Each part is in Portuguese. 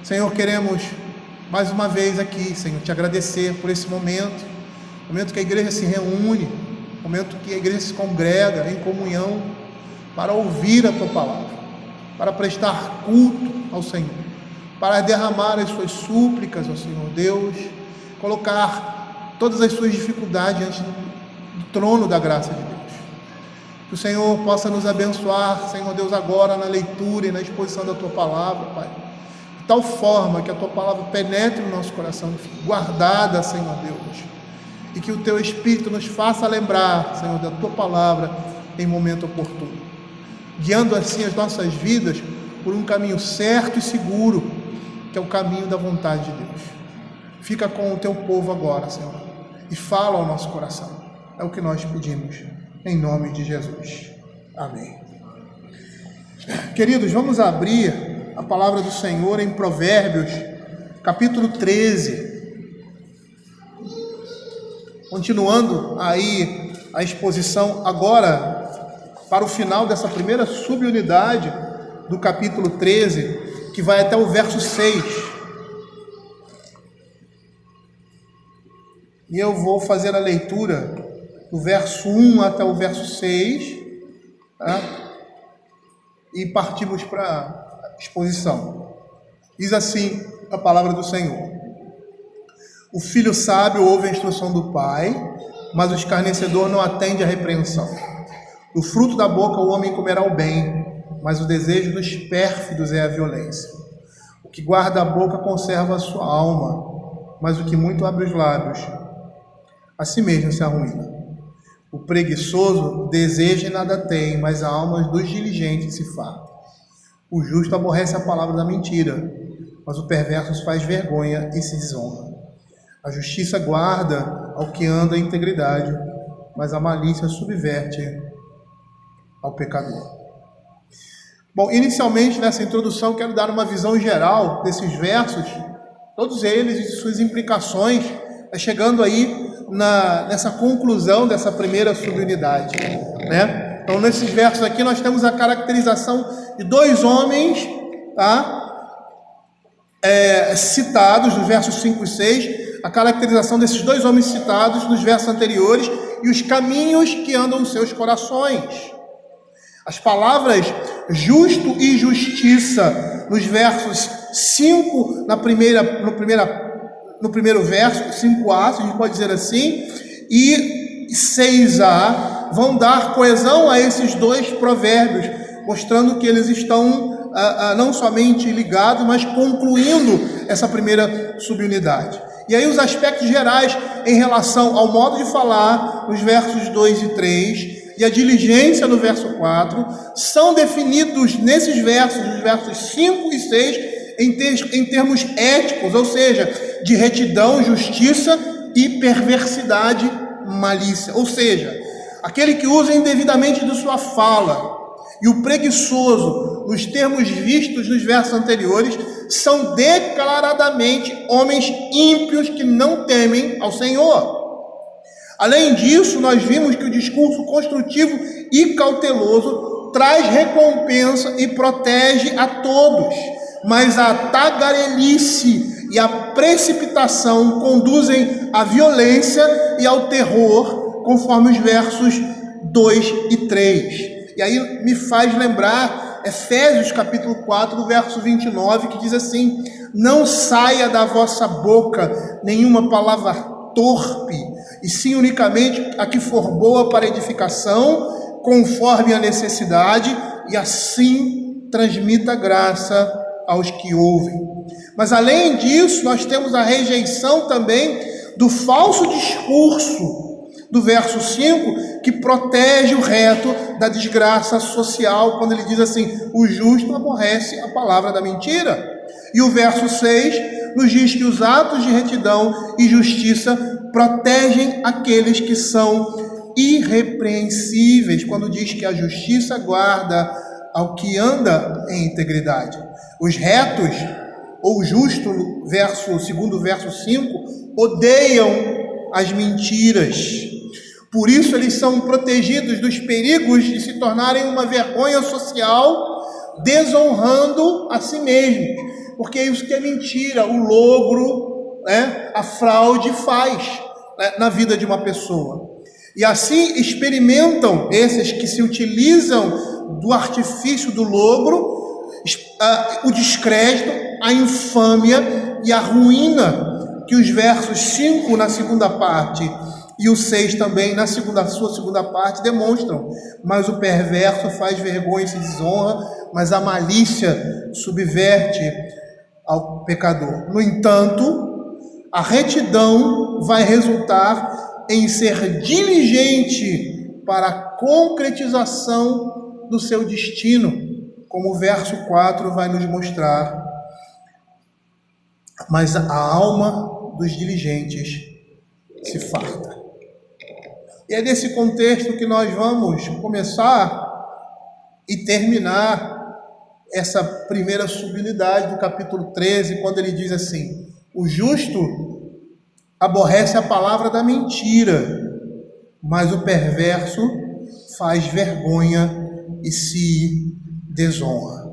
Senhor, queremos mais uma vez aqui, Senhor, te agradecer por esse momento que a igreja se reúne, momento que a igreja se congrega em comunhão para ouvir a tua palavra, para prestar culto ao Senhor, para derramar as suas súplicas ao Senhor Deus, colocar todas as suas dificuldades diante do trono da graça de Deus. Que o Senhor possa nos abençoar, Senhor Deus, agora na leitura e na exposição da tua palavra, Pai, de tal forma que a tua palavra penetre no nosso coração, fique guardada, Senhor Deus, e que o teu Espírito nos faça lembrar, Senhor, da tua palavra em momento oportuno, guiando assim as nossas vidas por um caminho certo e seguro, que é o caminho da vontade de Deus. Fica com o teu povo agora, Senhor, e fala ao nosso coração. É o que nós pedimos, em nome de Jesus. Amém. Queridos, vamos abrir a palavra do Senhor em Provérbios, capítulo 13. Continuando aí a exposição agora para o final dessa primeira subunidade do capítulo 13, que vai até o verso 6. E eu vou fazer a leitura do verso 1 até o verso 6, tá? E partimos para a exposição. Diz assim a palavra do Senhor: o filho sábio ouve a instrução do pai, mas o escarnecedor não atende à repreensão. Do fruto da boca o homem comerá o bem, mas o desejo dos pérfidos é a violência. O que guarda a boca conserva a sua alma, mas o que muito abre os lábios, a si mesmo se arruína. O preguiçoso deseja e nada tem, mas a alma dos diligentes se farta. O justo aborrece a palavra da mentira, mas o perverso faz vergonha e se desonra. A justiça guarda ao que anda em integridade, mas a malícia subverte ao pecador. Bom, inicialmente nessa introdução quero dar uma visão geral desses versos, todos eles e suas implicações, chegando aí nessa conclusão dessa primeira subunidade, né? Então, nesses versos aqui nós temos a caracterização de dois homens, tá? Citados nos versos 5 e 6, a caracterização desses dois homens citados nos versos anteriores e os caminhos que andam nos seus corações. As palavras justo e justiça nos versos 5, no primeiro verso, 5a, se a gente pode dizer assim, e 6a, vão dar coesão a esses dois provérbios, mostrando que eles estão não somente ligados, mas concluindo essa primeira subunidade. E aí os aspectos gerais em relação ao modo de falar, nos versos 2 e 3, e a diligência no verso 4, são definidos nesses versos, nos versos 5 e 6, em termos éticos, ou seja, de retidão, justiça e perversidade, malícia. Ou seja, aquele que usa indevidamente de sua fala e o preguiçoso, nos termos vistos nos versos anteriores, são declaradamente homens ímpios que não temem ao Senhor. Além disso, nós vimos que o discurso construtivo e cauteloso traz recompensa e protege a todos, mas a tagarelice e a precipitação conduzem à violência e ao terror, conforme os versos 2 e 3. E aí me faz lembrar Efésios capítulo 4, verso 29, que diz assim: não saia da vossa boca nenhuma palavra torpe, e sim unicamente a que for boa para edificação, conforme a necessidade, e assim transmita graça aos que ouvem. Mas além disso, nós temos a rejeição também do falso discurso do verso 5, que protege o reto da desgraça social, quando ele diz assim: o justo aborrece a palavra da mentira. E o verso 6 nos diz que os atos de retidão e justiça protegem aqueles que são irrepreensíveis, quando diz que a justiça guarda ao que anda em integridade. Os retos, ou justo, segundo o verso 5, odeiam as mentiras. Por isso eles são protegidos dos perigos de se tornarem uma vergonha social, desonrando a si mesmos, porque é isso que a mentira, o logro, né, a fraude faz, né, na vida de uma pessoa. E assim experimentam esses que se utilizam do artifício do logro, o descrédito, a infâmia e a ruína que os versos 5 na segunda parte e o 6 também na sua segunda parte demonstram. Mas o perverso faz vergonha e se desonra, mas a malícia subverte ao pecador. No entanto, a retidão vai resultar em ser diligente para a concretização do seu destino, como o verso 4 vai nos mostrar. Mas a alma dos diligentes se farta. E é nesse contexto que nós vamos começar e terminar essa primeira subunidade do capítulo 13, quando ele diz assim: o justo aborrece a palavra da mentira, mas o perverso faz vergonha e se desonra.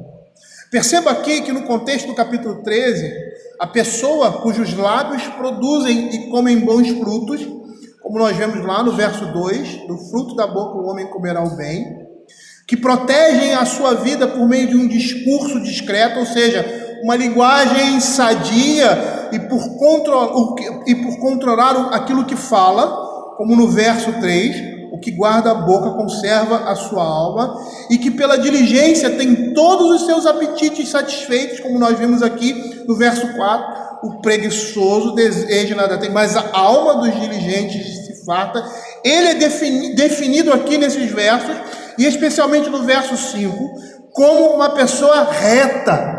Perceba aqui que no contexto do capítulo 13, a pessoa cujos lábios produzem e comem bons frutos, como nós vemos lá no verso 2, do fruto da boca o homem comerá o bem, que protegem a sua vida por meio de um discurso discreto, ou seja, uma linguagem sadia e por controlar aquilo que fala, como no verso 3, o que guarda a boca conserva a sua alma, e que pela diligência tem todos os seus apetites satisfeitos, como nós vimos aqui no verso 4, o preguiçoso deseja nada tem, mas a alma dos diligentes se farta. Ele é definido aqui nesses versos, e especialmente no verso 5, como uma pessoa reta.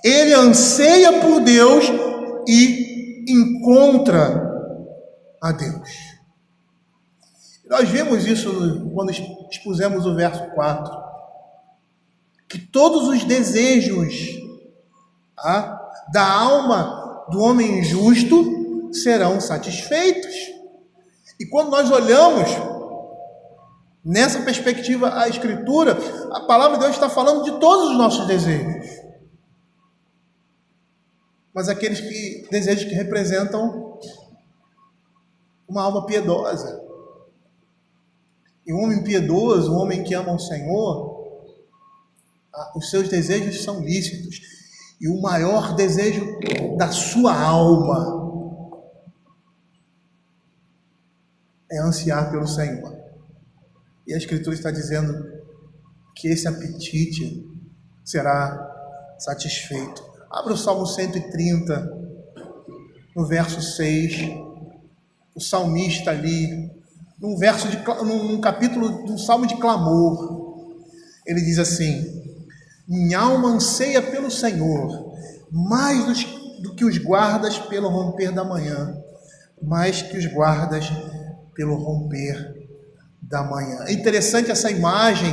Ele anseia por Deus e encontra a Deus. Nós vimos isso quando expusemos o verso 4, que todos os desejos da alma do homem justo serão satisfeitos. E quando nós olhamos nessa perspectiva a Escritura, a palavra de Deus está falando de todos os nossos desejos, mas aqueles desejos que representam uma alma piedosa. E um homem piedoso, um homem que ama o Senhor, os seus desejos são lícitos. E o maior desejo da sua alma é ansiar pelo Senhor. E a Escritura está dizendo que esse apetite será satisfeito. Abra o Salmo 130, no verso 6. O salmista ali, num capítulo de um salmo de clamor, ele diz assim: minha alma anseia pelo Senhor, mais do que os guardas pelo romper da manhã, mais que os guardas pelo romper da manhã. É interessante essa imagem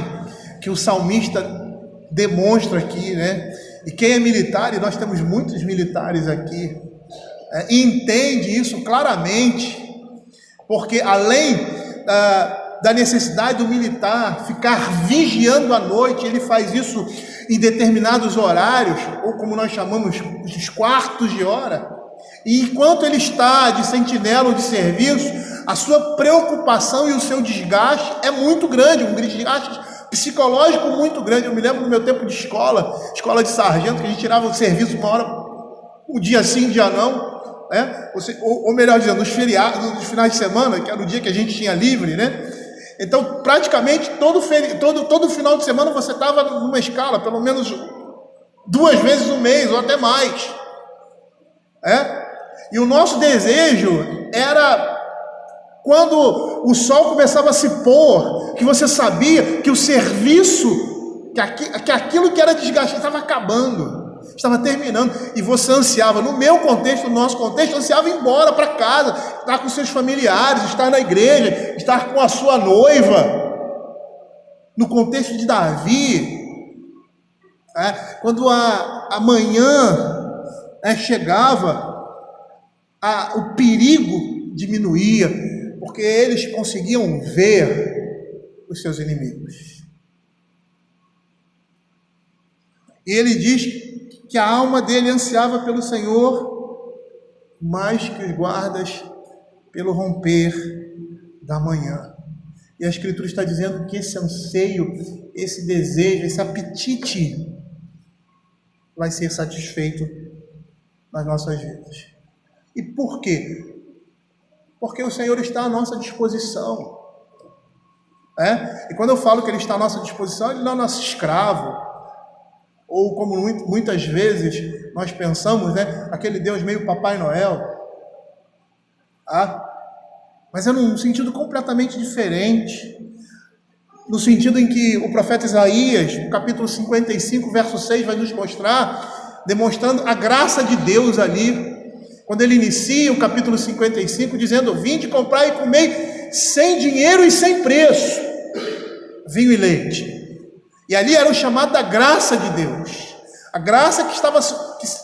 que o salmista demonstra aqui, né? E quem é militar, e nós temos muitos militares aqui, entende isso claramente, porque além da necessidade do militar ficar vigiando à noite, ele faz isso em determinados horários, ou como nós chamamos, os quartos de hora, e enquanto ele está de sentinela ou de serviço, a sua preocupação e o seu desgaste é muito grande, um desgaste psicológico muito grande. Eu me lembro do meu tempo de escola de sargento, que a gente tirava o serviço uma hora, um dia sim, um dia não, né? Ou melhor dizendo, nos feriados, nos finais de semana, que era o dia que a gente tinha livre, né? Então, praticamente, todo final de semana você estava numa escala, pelo menos 2 vezes no mês, ou até mais. E o nosso desejo era, quando o sol começava a se pôr, que você sabia que o serviço, que aquilo que era desgastante estava acabando, estava terminando, e você ansiava, no meu contexto, no nosso contexto, ansiava ir embora para casa, estar com seus familiares, estar na igreja, estar com a sua noiva. No contexto de Davi, quando a manhã chegava, o perigo diminuía, porque eles conseguiam ver os seus inimigos. E ele diz que a alma dele ansiava pelo Senhor, mais que os guardas pelo romper da manhã. E a Escritura está dizendo que esse anseio, esse desejo, esse apetite vai ser satisfeito nas nossas vidas. E por quê? Porque o Senhor está à nossa disposição. E quando eu falo que Ele está à nossa disposição, Ele não é nosso escravo. Ou como muitas vezes nós pensamos, aquele Deus meio Papai Noel. Mas é num sentido completamente diferente. No sentido em que o profeta Isaías, no capítulo 55, verso 6, vai nos mostrar, demonstrando a graça de Deus ali, quando ele inicia o capítulo 55, dizendo: vinde comprar e comer sem dinheiro e sem preço, vinho e leite. E ali era o chamado da graça de Deus, a graça que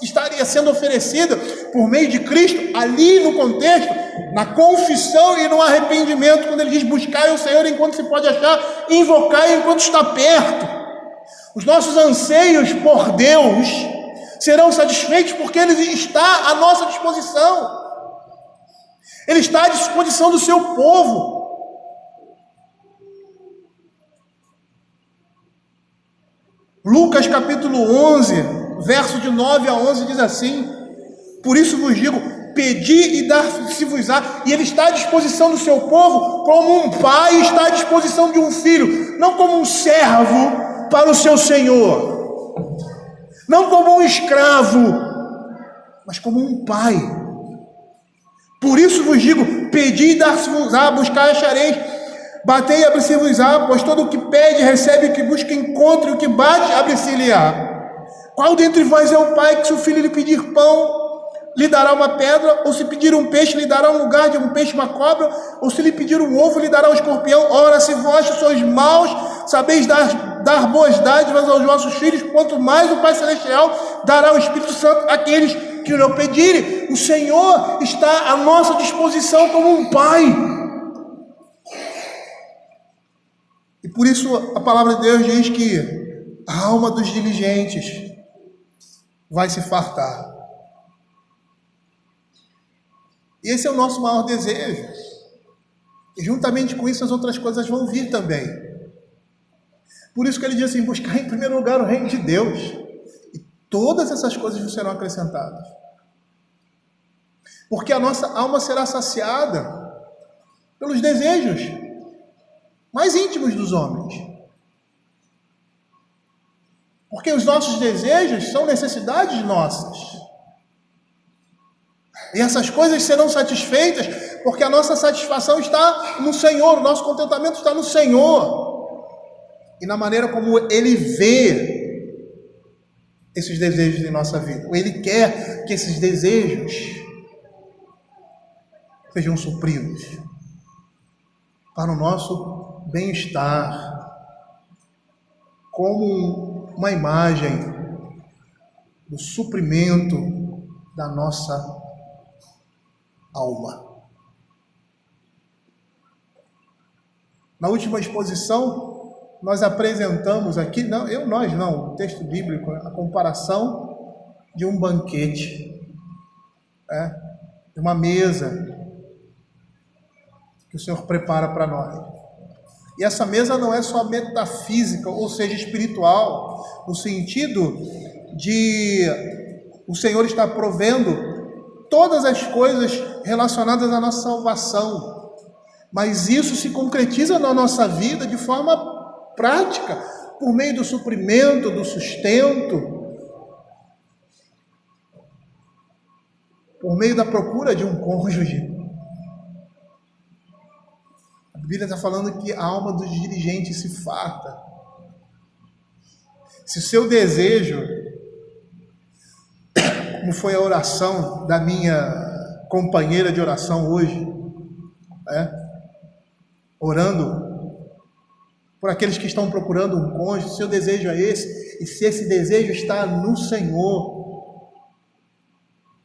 estaria sendo oferecida por meio de Cristo, ali no contexto, na confissão e no arrependimento, quando ele diz: buscai o Senhor enquanto se pode achar, invocai enquanto está perto. Os nossos anseios por Deus serão satisfeitos porque Ele está à nossa disposição. Ele está à disposição do seu povo. Lucas capítulo 11, verso de 9 a 11 diz assim: por isso vos digo, pedi e dar-se-vos-á. E Ele está à disposição do seu povo como um pai está à disposição de um filho, não como um servo para o seu senhor, não como um escravo, mas como um pai. Por isso vos digo, pedi e dar-se-vos-á, buscai e achareis, batei e abrir-se-vos-á, pois todo o que pede recebe, o que busca encontra, e o que bate abre-se-lhe-á. Qual dentre vós é o pai que, se o filho lhe pedir pão, lhe dará uma pedra? Ou se pedir um peixe, lhe dará no lugar de um peixe uma cobra? Ou se lhe pedir um ovo, lhe dará um escorpião? Ora, se vós sois maus, sabeis dar boas dádivas aos vossos filhos, quanto mais o Pai Celestial dará o Espírito Santo àqueles que o pedirem. O Senhor está à nossa disposição como um pai. E por isso a palavra de Deus diz que a alma dos diligentes vai se fartar. E esse é o nosso maior desejo. E juntamente com isso as outras coisas vão vir também. Por isso que ele diz assim: buscar em primeiro lugar o reino de Deus, e todas essas coisas vos serão acrescentadas. Porque a nossa alma será saciada pelos desejos mais íntimos dos homens. Porque os nossos desejos são necessidades nossas. E essas coisas serão satisfeitas porque a nossa satisfação está no Senhor, o nosso contentamento está no Senhor. E na maneira como Ele vê esses desejos em nossa vida. Ele quer que esses desejos sejam supridos para o nosso bem-estar, como uma imagem do suprimento da nossa alma. Na última exposição, nós apresentamos aqui, o texto bíblico, a comparação de um banquete, de uma mesa que o Senhor prepara para nós. E essa mesa não é só metafísica, ou seja, espiritual, no sentido de o Senhor estar provendo todas as coisas relacionadas à nossa salvação, mas isso se concretiza na nossa vida de forma prática, por meio do suprimento, do sustento, por meio da procura de um cônjuge. A Bíblia está falando que a alma dos dirigentes se farta. Se o seu desejo, como foi a oração da minha companheira de oração hoje, orando por aqueles que estão procurando um cônjuge, se o seu desejo é esse, e se esse desejo está no Senhor,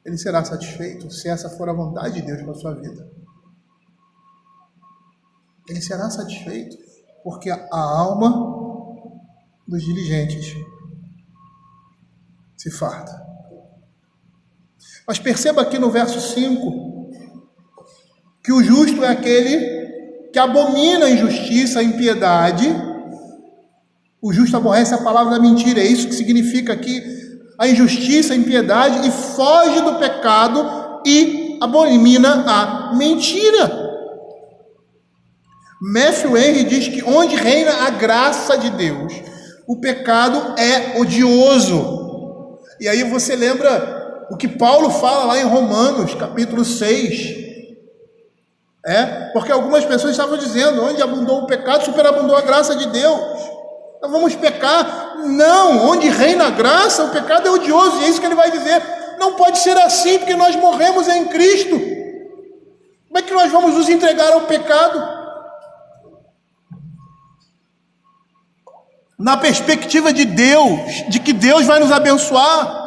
Ele será satisfeito, se essa for a vontade de Deus para a sua vida. Ele será satisfeito, porque a alma dos diligentes se farta. Mas perceba aqui no verso 5 que o justo é aquele que abomina a injustiça, a impiedade. O justo aborrece a palavra da mentira. É isso que significa aqui a injustiça, a impiedade, e foge do pecado e abomina a mentira. Matthew Henry diz que onde reina a graça de Deus, o pecado é odioso. E aí você lembra o que Paulo fala lá em Romanos, capítulo 6. Porque algumas pessoas estavam dizendo, onde abundou o pecado, superabundou a graça de Deus. Nós vamos pecar. Não, onde reina a graça, o pecado é odioso. E é isso que ele vai dizer. Não pode ser assim, porque nós morremos em Cristo. Como é que nós vamos nos entregar ao pecado? Na perspectiva de Deus, de que Deus vai nos abençoar.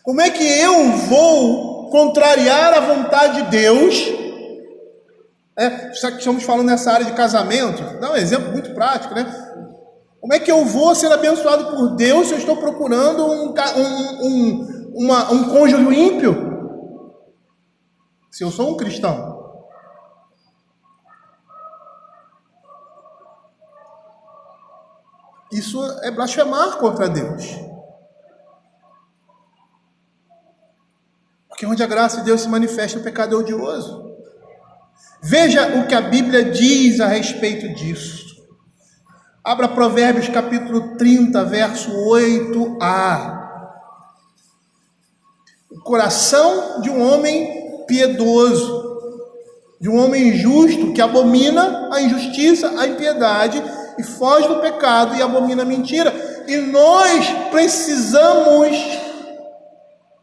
Como é que eu vou contrariar a vontade de Deus? Já que estamos falando nessa área de casamento, dá um exemplo muito prático, né? Como é que eu vou ser abençoado por Deus se eu estou procurando um cônjuge ímpio? Se eu sou um cristão. Isso é blasfemar contra Deus. Porque onde a graça de Deus se manifesta, o pecado é odioso. Veja o que a Bíblia diz a respeito disso. Abra Provérbios capítulo 30, verso 8a. O coração de um homem piedoso, de um homem justo, que abomina a injustiça, a impiedade, e foge do pecado e abomina a mentira. E nós precisamos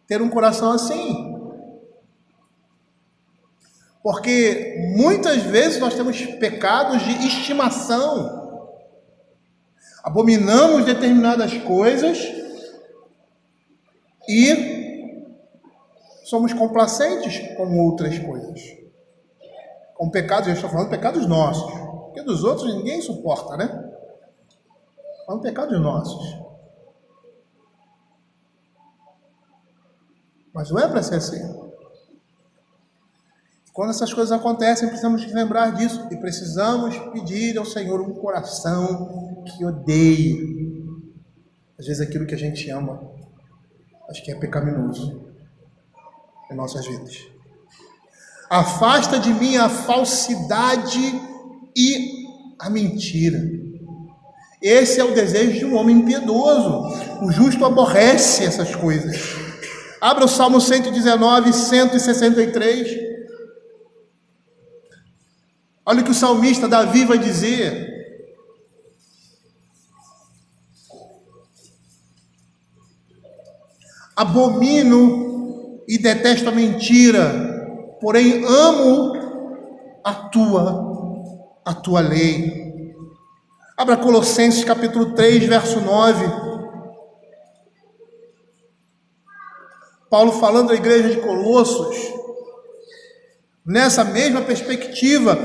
ter um coração assim. Porque muitas vezes nós temos pecados de estimação. Abominamos determinadas coisas e somos complacentes com outras coisas. Com pecados, eu estou falando de pecados nossos. Porque dos outros ninguém suporta, né? São pecados nossos. Mas não é para ser assim. Quando essas coisas acontecem, precisamos lembrar disso. E precisamos pedir ao Senhor um coração que odeie. Às vezes aquilo que a gente ama, acho que é pecaminoso em nossas vidas. Afasta de mim a falsidade e a mentira. Esse é o desejo de um homem impiedoso. O justo aborrece essas coisas. Abra o Salmo 119, 163. Olha o que o salmista Davi vai dizer. Abomino e detesto a mentira, porém amo a tua lei. Abra Colossenses capítulo 3, verso 9. Paulo falando à igreja de Colossos, nessa mesma perspectiva,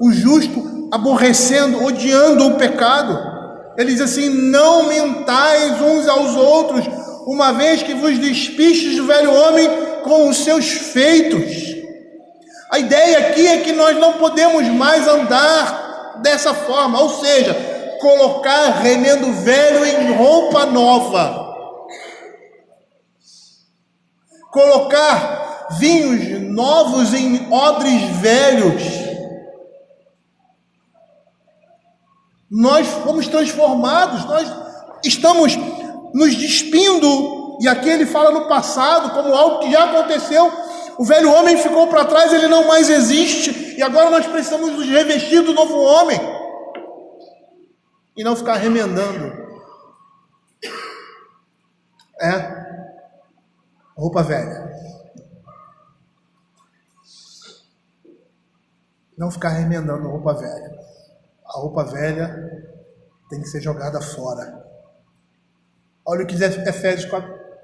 o justo aborrecendo, odiando o pecado. Ele diz assim: não mentais uns aos outros, uma vez que vos despistes do velho homem com os seus feitos. A ideia aqui é que nós não podemos mais andar dessa forma, ou seja, colocar remendo velho em roupa nova, colocar vinhos novos em odres velhos. Nós fomos transformados, nós estamos nos despindo, e aqui ele fala no passado como algo que já aconteceu. O velho homem ficou para trás, ele não mais existe, e agora nós precisamos nos revestir do novo homem e não ficar remendando roupa velha. Não ficar remendando roupa velha. A roupa velha tem que ser jogada fora. Olha o que diz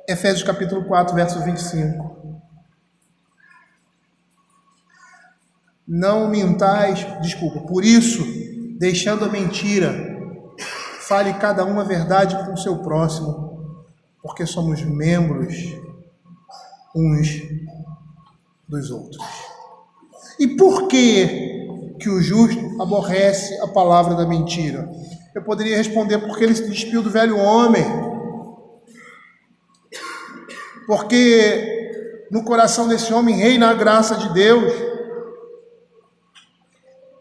Efésios capítulo 4, verso 25. Não mintais, por isso, deixando a mentira, fale cada um a verdade com o seu próximo, Porque somos membros uns dos outros. E por que o justo aborrece a palavra da mentira? Eu poderia responder porque ele se despiu do velho homem. Porque no coração desse homem reina a graça de Deus.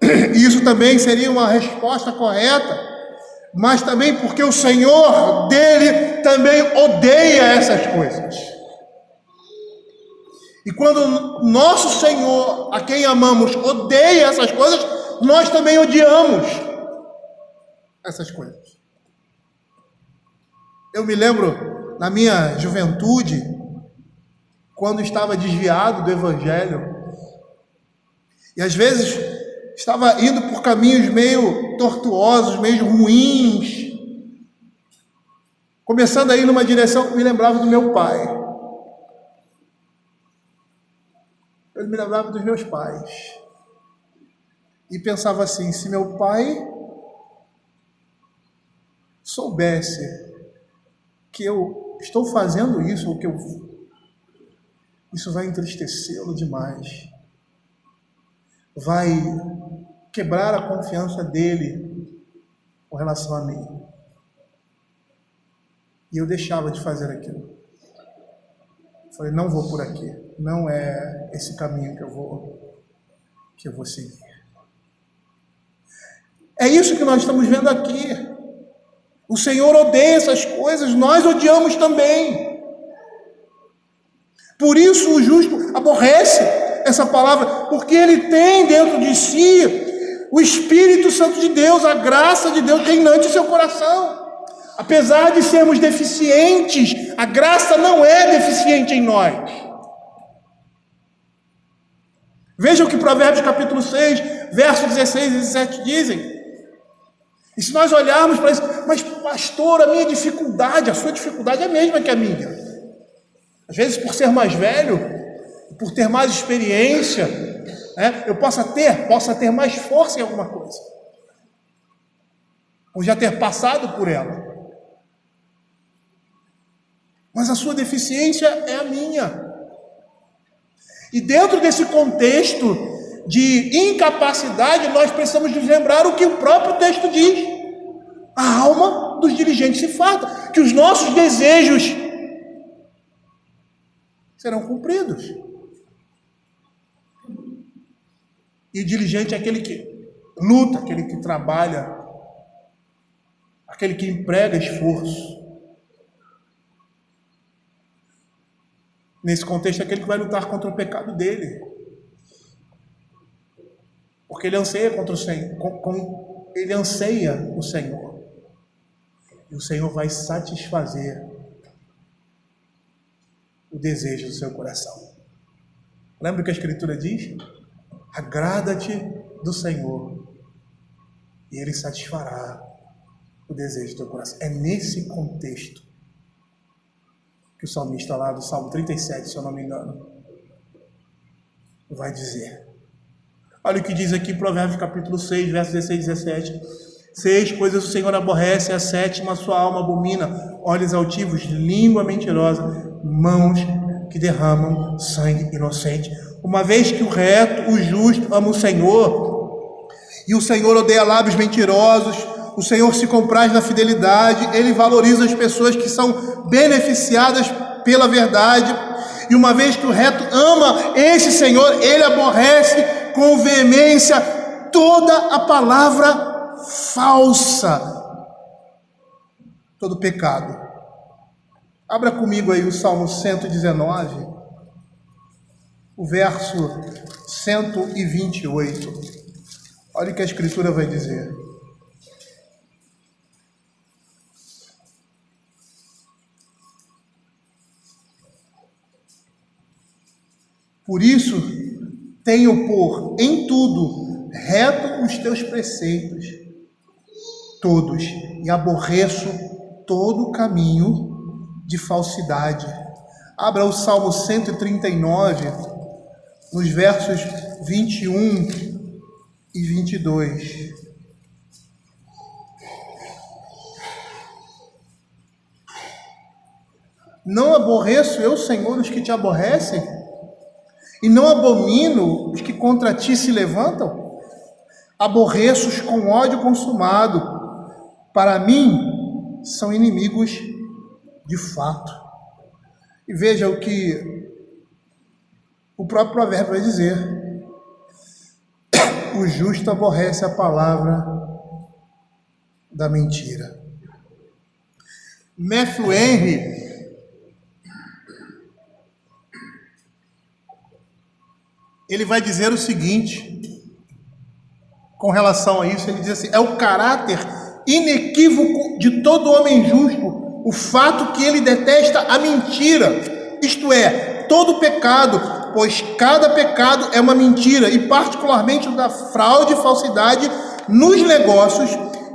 E isso também seria uma resposta correta. Mas também porque o Senhor dele também odeia essas coisas. E quando nosso Senhor, a quem amamos, odeia essas coisas, nós também odiamos essas coisas. Eu me lembro, na minha juventude, quando estava desviado do Evangelho, e às vezes estava indo por caminhos meio tortuosos, meio ruins, começando a ir numa direção que me lembrava do meu pai. Eu me lembrava dos meus pais. E pensava assim, se meu pai soubesse que eu estou fazendo isso, ou que isso vai entristecê-lo demais. Vai quebrar a confiança dele com relação a mim. E eu deixava de fazer aquilo. Falei, não vou por aqui. Não é esse caminho que eu vou seguir. É isso que nós estamos vendo aqui. O Senhor odeia essas coisas, nós odiamos também. Por isso o justo aborrece essa palavra, porque ele tem dentro de si o Espírito Santo de Deus, a graça de Deus reinante em seu coração. Apesar de sermos deficientes, a graça não é deficiente em nós. Veja o que Provérbios capítulo 6, versos 16 e 17 dizem. E se nós olharmos para isso, mas pastor, a minha dificuldade, a sua dificuldade é a mesma que a minha. Às vezes por ser mais velho, por ter mais experiência, eu possa ter mais força em alguma coisa. Ou já ter passado por ela. Mas a sua deficiência é a minha. E dentro desse contexto de incapacidade, nós precisamos nos lembrar o que o próprio texto diz. A alma dos diligentes se farta, que os nossos desejos serão cumpridos. E o diligente é aquele que luta, aquele que trabalha, aquele que emprega esforço. Nesse contexto, é aquele que vai lutar contra o pecado dele. Porque ele anseia contra o Senhor, ele anseia o Senhor. E o Senhor vai satisfazer o desejo do seu coração. Lembra o que a Escritura diz? Agrada-te do Senhor e Ele satisfará o desejo do teu coração. É nesse contexto que o salmista lá do Salmo 37, se eu não me engano, vai dizer. Olha o que diz aqui, Provérbios capítulo 6, versos 16 e 17. 6 coisas o Senhor aborrece, a sétima a sua alma abomina: olhos altivos, língua mentirosa, mãos que derramam sangue inocente. Uma vez que o reto, o justo, ama o Senhor, e o Senhor odeia lábios mentirosos, o Senhor se compraz na fidelidade, Ele valoriza as pessoas que são beneficiadas pela verdade, e uma vez que o reto ama esse Senhor, Ele aborrece com veemência toda a palavra falsa, todo pecado. Abra comigo aí o Salmo 119, o verso 128. Olha o que a Escritura vai dizer. Por isso, tenho por em tudo reto os teus preceitos, todos, e aborreço todo caminho de falsidade. Abra o Salmo 139, nos versos 21 e 22. Não aborreço eu, Senhor, os que te aborrecem? E não abomino os que contra ti se levantam? Aborreço-os com ódio consumado. Para mim, são inimigos de fato. E veja o que o próprio provérbio vai dizer: o justo aborrece a palavra da mentira. Matthew Henry, ele vai dizer o seguinte com relação a isso. Ele diz assim: é o caráter inequívoco de todo homem justo o fato que ele detesta a mentira, isto é, todo pecado, pois cada pecado é uma mentira, e particularmente o da fraude e falsidade nos negócios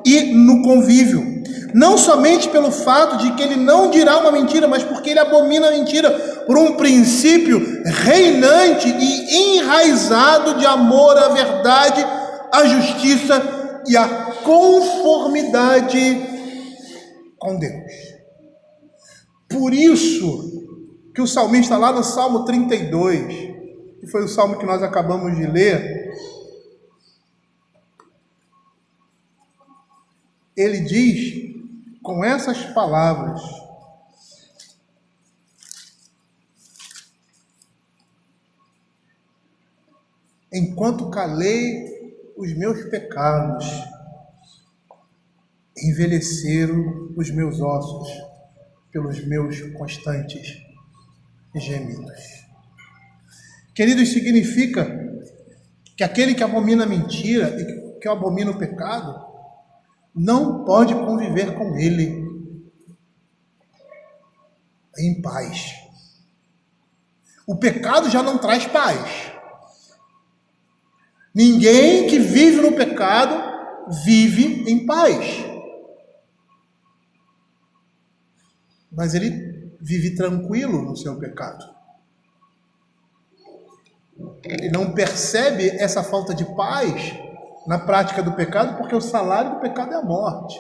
e no convívio. Não somente pelo fato de que ele não dirá uma mentira, mas porque ele abomina a mentira por um princípio reinante e enraizado de amor à verdade, à justiça e à conformidade com Deus. Por isso que o salmista, lá no Salmo 32, que foi o salmo que nós acabamos de ler, ele diz com essas palavras: enquanto calei os meus pecados, envelheceram os meus ossos pelos meus constantes gemidos. Queridos, significa que aquele que abomina a mentira e que abomina o pecado não pode conviver com ele em paz. O pecado já não traz paz. Ninguém que vive no pecado vive em paz. Mas ele vive tranquilo no seu pecado. Ele não percebe essa falta de paz na prática do pecado, porque o salário do pecado é a morte.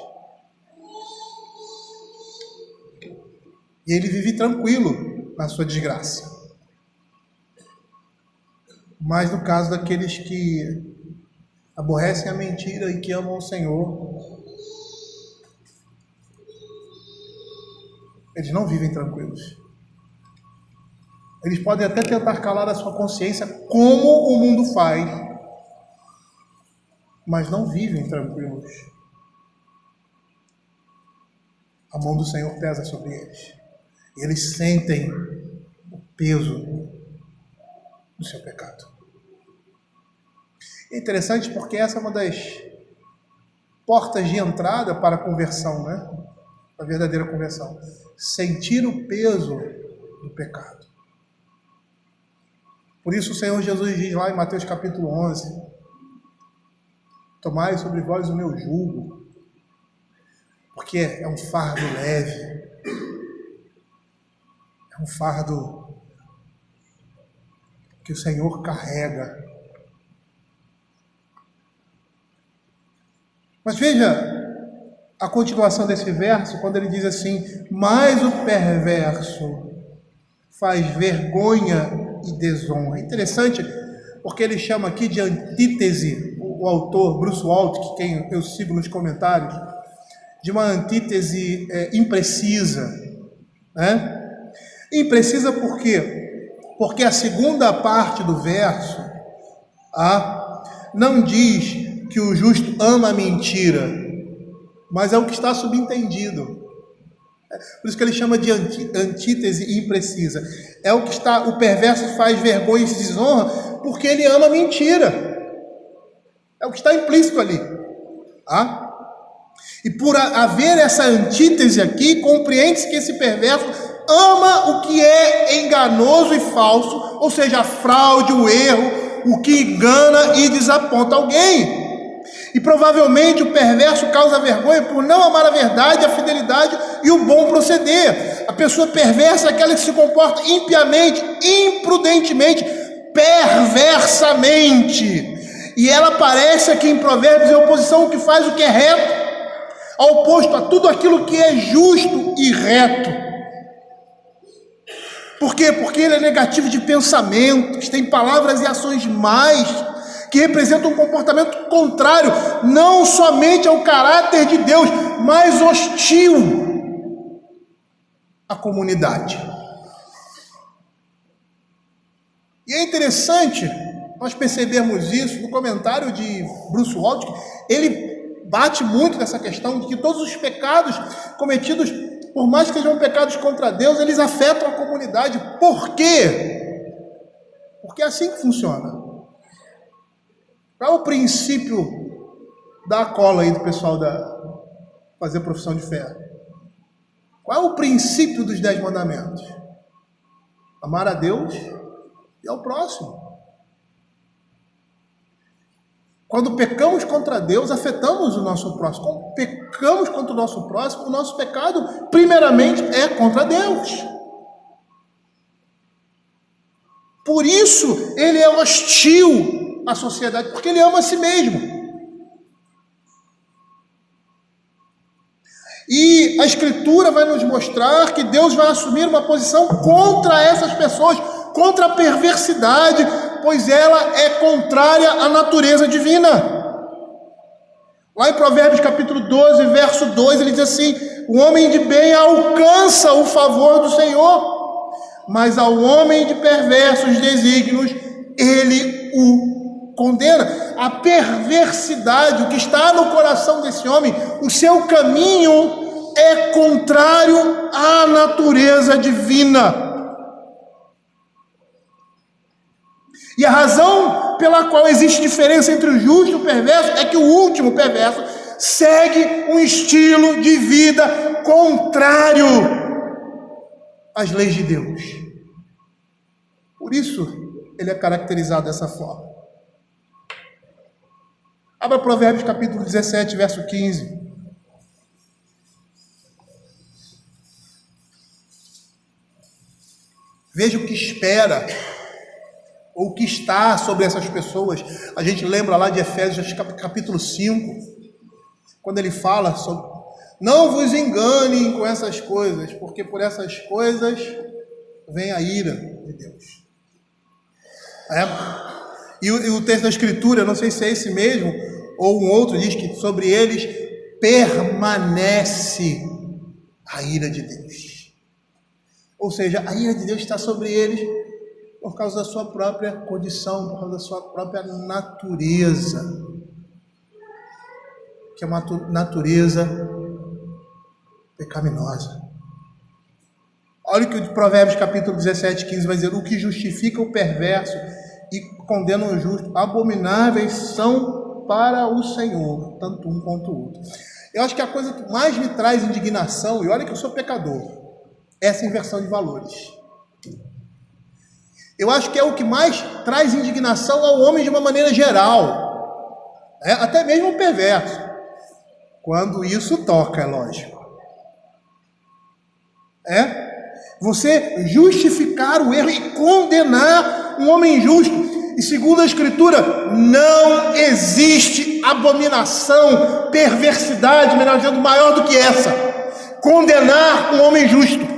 E ele vive tranquilo na sua desgraça. Mas no caso daqueles que aborrecem a mentira e que amam o Senhor, eles não vivem tranquilos. Eles podem até tentar calar a sua consciência, como o mundo faz, mas não vivem tranquilos. A mão do Senhor pesa sobre eles. E eles sentem o peso do seu pecado. É interessante porque essa é uma das portas de entrada para a conversão, né? A verdadeira conversão. Sentir o peso do pecado. Por isso o Senhor Jesus diz lá em Mateus capítulo 11: tomai sobre vós o meu jugo, porque é um fardo leve, é um fardo que o Senhor carrega. Mas veja a continuação desse verso, quando ele diz assim: mas o perverso faz vergonha e desonra. Interessante, porque ele chama aqui de antítese, o autor, Bruce Waltke, que quem eu sigo nos comentários, de uma antítese imprecisa, né? Imprecisa por quê? Porque a segunda parte do verso não diz que o justo ama a mentira, mas é o que está subentendido. Por isso que ele chama de antítese imprecisa. É o que está, o perverso faz vergonha e desonra porque ele ama a mentira. É o que está implícito ali. E por haver essa antítese aqui, compreende-se que esse perverso ama o que é enganoso e falso, ou seja, a fraude, o erro, o que engana e desaponta alguém. E provavelmente o perverso causa vergonha por não amar a verdade, a fidelidade e o bom proceder. A pessoa perversa é aquela que se comporta impiamente, imprudentemente, perversamente. E ela aparece aqui em Provérbios em oposição ao que faz o que é reto, ao oposto a tudo aquilo que é justo e reto. Por quê? Porque ele é negativo de pensamentos, tem palavras e ações mais, que representam um comportamento contrário, não somente ao caráter de Deus, mas hostil à comunidade. E é interessante nós percebermos isso no comentário de Bruce Waltke. Ele bate muito nessa questão de que todos os pecados cometidos, por mais que sejam pecados contra Deus, eles afetam a comunidade. Por quê? Porque é assim que funciona. Qual é o princípio da cola aí do pessoal da fazer profissão de fé? Qual é o princípio dos 10 mandamentos? Amar a Deus e ao próximo. Quando pecamos contra Deus, afetamos o nosso próximo. Quando pecamos contra o nosso próximo, o nosso pecado, primeiramente, é contra Deus. Por isso, ele é hostil à sociedade, porque ele ama a si mesmo. E a Escritura vai nos mostrar que Deus vai assumir uma posição contra essas pessoas, contra a perversidade, pois ela é contrária à natureza divina. Lá em Provérbios capítulo 12, verso 2, ele diz assim: o homem de bem alcança o favor do Senhor, mas ao homem de perversos desígnios, ele o condena. A perversidade, o que está no coração desse homem, o seu caminho é contrário à natureza divina. E a razão pela qual existe diferença entre o justo e o perverso é que o último, perverso, segue um estilo de vida contrário às leis de Deus. Por isso, ele é caracterizado dessa forma. Abra Provérbios capítulo 17, verso 15. Veja o que espera, ou o que está sobre essas pessoas. A gente lembra lá de Efésios capítulo 5, quando ele fala sobre: não vos enganem com essas coisas, porque por essas coisas vem a ira de Deus. E o texto da Escritura, não sei se é esse mesmo, ou um outro, diz que sobre eles permanece a ira de Deus. Ou seja, a ira de Deus está sobre eles por causa da sua própria condição, por causa da sua própria natureza, que é uma natureza pecaminosa. Olha o que o Provérbios capítulo 17, 15 vai dizer: o que justifica o perverso e condena o justo, abomináveis são para o Senhor, tanto um quanto o outro. Eu acho que a coisa que mais me traz indignação, e olha que eu sou pecador, é essa inversão de valores. Eu acho que é o que mais traz indignação ao homem de uma maneira geral, até mesmo o perverso, quando isso toca, é lógico. Você justificar o erro e condenar um homem injusto. E segundo a Escritura, não existe abominação, perversidade, melhor dizendo, maior do que essa: condenar um homem justo.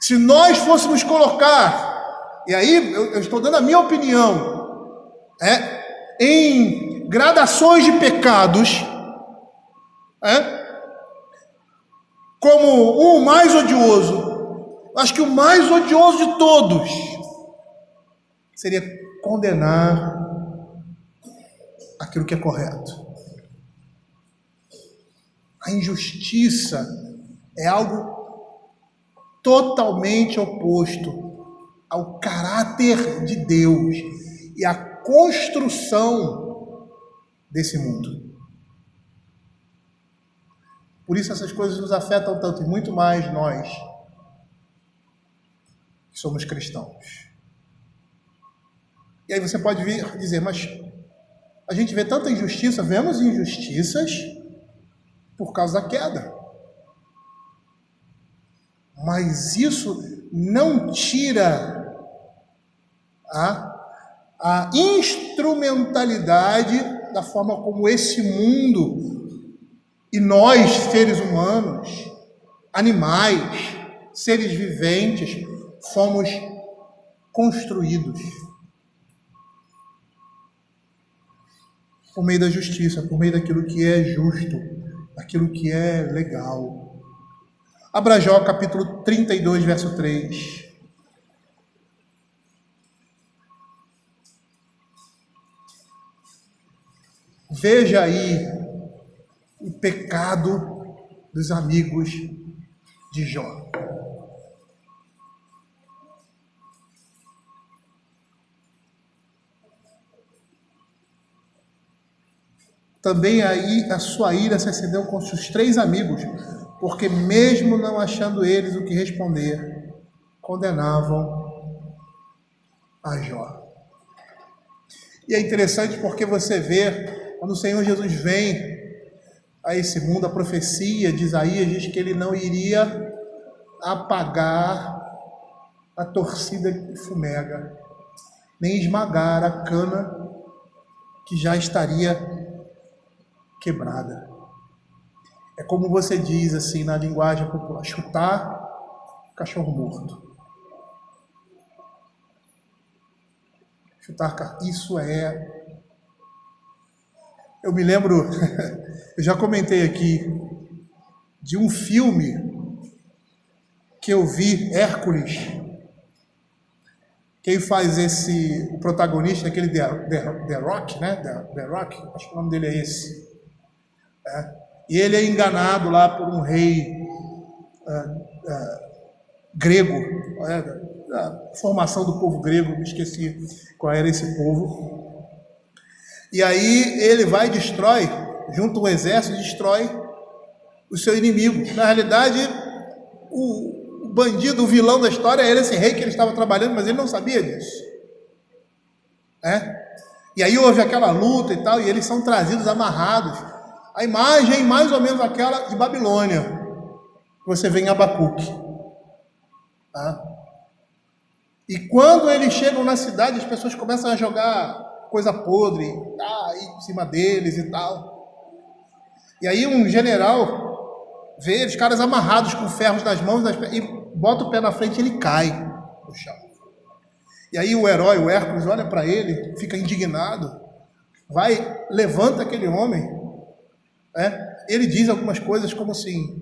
Se nós fôssemos colocar, e aí eu estou dando a minha opinião, em gradações de pecados, como o mais odioso, acho que o mais odioso de todos seria condenar aquilo que é correto. A injustiça é algo totalmente oposto ao caráter de Deus e à construção desse mundo. Por isso essas coisas nos afetam tanto, e muito mais nós que somos cristãos. E aí você pode vir dizer: mas a gente vê tanta injustiça, vemos injustiças por causa da queda. Mas isso não tira a instrumentalidade da forma como esse mundo e nós, seres humanos, animais, seres viventes, fomos construídos por meio da justiça, por meio daquilo que é justo, daquilo que é legal. Abra Jó, capítulo 32, verso 3. Veja aí o pecado dos amigos de Jó. Também aí a sua ira se acendeu com seus 3 amigos, porque mesmo não achando eles o que responder, condenavam a Jó. E é interessante porque você vê, quando o Senhor Jesus vem a esse mundo, a profecia de Isaías diz que ele não iria apagar a torcida que fumega, nem esmagar a cana que já estaria quebrada. É como você diz assim na linguagem popular, chutar cachorro morto. Isso é... Eu me lembro, eu já comentei aqui, de um filme que eu vi, Hércules. Quem faz o protagonista, aquele The Rock, né? The Rock, acho que o nome dele é esse. E ele é enganado lá por um rei grego, a formação do povo grego, me esqueci qual era esse povo. E aí ele vai e destrói, junta um exército e destrói o seu inimigo. Na realidade, o bandido, o vilão da história era esse rei que ele estava trabalhando, mas ele não sabia disso. E aí houve aquela luta e tal, e eles são trazidos amarrados. A imagem mais ou menos aquela de Babilônia, que você vê em Abacuque. E quando eles chegam na cidade, as pessoas começam a jogar coisa podre em cima deles e tal. E aí um general vê os caras amarrados com ferros nas mãos e bota o pé na frente e ele cai no chão. E aí o herói, o Hércules, olha para ele, fica indignado, vai, levanta aquele homem, ele diz algumas coisas como assim: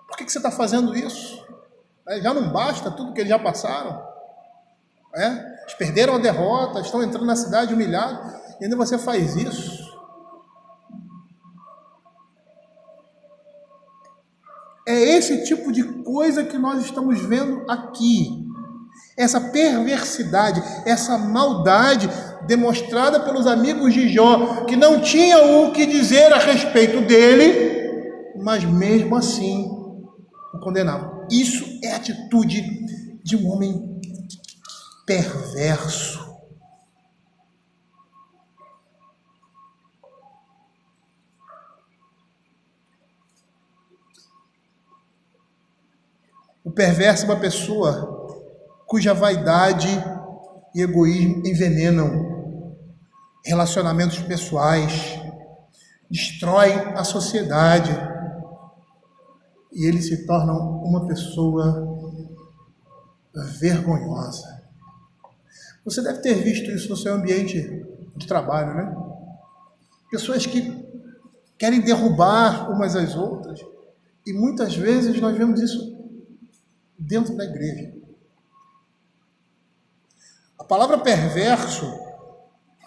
por que você está fazendo isso? Já não basta tudo que eles já passaram? Eles perderam a derrota, estão entrando na cidade humilhados, e ainda você faz isso? É esse tipo de coisa que nós estamos vendo aqui. Essa perversidade, essa maldade demonstrada pelos amigos de Jó, que não tinham o que dizer a respeito dele, mas mesmo assim o condenavam. Isso é a atitude de um homem perverso. O perverso é uma pessoa cuja vaidade e egoísmo envenenam relacionamentos pessoais, destroem a sociedade, e ele se torna uma pessoa vergonhosa. Você deve ter visto isso no seu ambiente de trabalho, né? Pessoas que querem derrubar umas às outras, e muitas vezes nós vemos isso dentro da igreja. A palavra perverso,